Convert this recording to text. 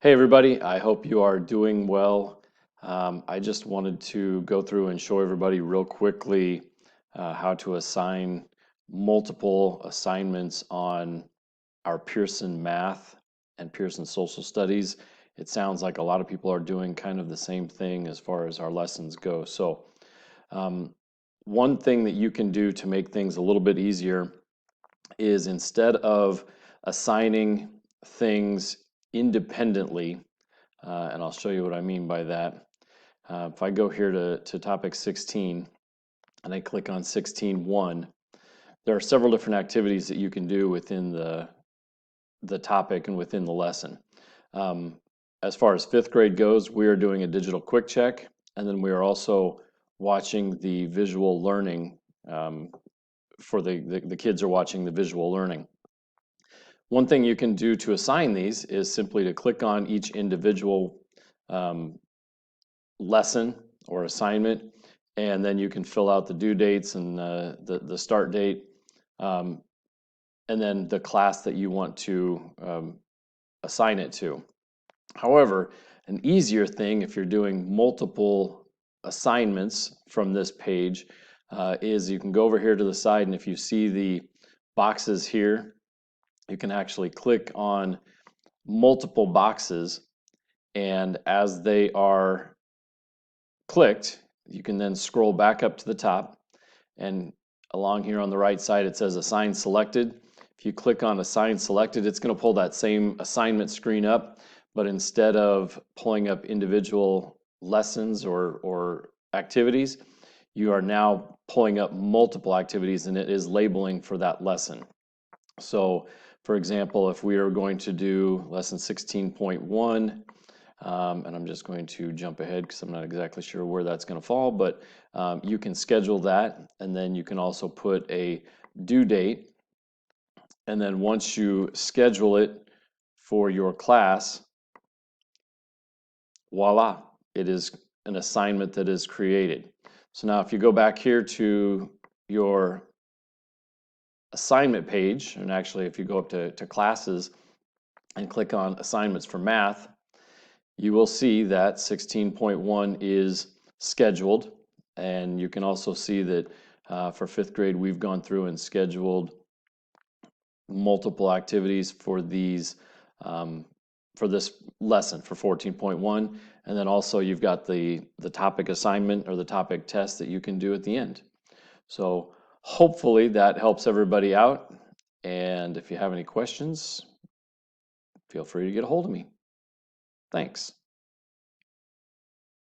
Hey everybody, I hope you are doing well. I just wanted to go through and show everybody real quickly how to assign multiple assignments on our Pearson Math and Pearson Social Studies. It sounds like a lot of people are doing kind of the same thing as far as our lessons go. So one thing that you can do to make things a little bit easier is instead of assigning things independently, and I'll show you what I mean by that. If I go here to topic 16 and I click on 16.1, there are several different activities that you can do within the topic and within the lesson. As far as fifth grade goes, we are doing a digital quick check, and then we are also watching the visual learning. For the kids are watching the visual learning. One thing you can do to assign these is simply to click on each individual lesson or assignment, and then you can fill out the due dates and the start date, and then the class that you want to assign it to. However, an easier thing if you're doing multiple assignments from this page is you can go over here to the side, and if you see the boxes here, you can actually click on multiple boxes, and as they are clicked, you can then scroll back up to the top, and along here on the right side it says assign selected. If you click on assign selected, it's going to pull that same assignment screen up, but instead of pulling up individual lessons or activities, you are now pulling up multiple activities, and it is labeling for that lesson. So for example, if we are going to do lesson 16.1, and I'm just going to jump ahead because I'm not exactly sure where that's going to fall, but you can schedule that, and then you can also put a due date, and then once you schedule it for your class, voila, it is an assignment that is created. So now if you go back here to your assignment page, and actually if you go up to classes and click on assignments for math, you will see that 16.1 is scheduled, and you can also see that for fifth grade we've gone through and scheduled multiple activities for these for this lesson for 14.1, and then also you've got the topic assignment or the topic test that you can do at the end. So hopefully that helps everybody out, and if you have any questions, feel free to get a hold of me. Thanks.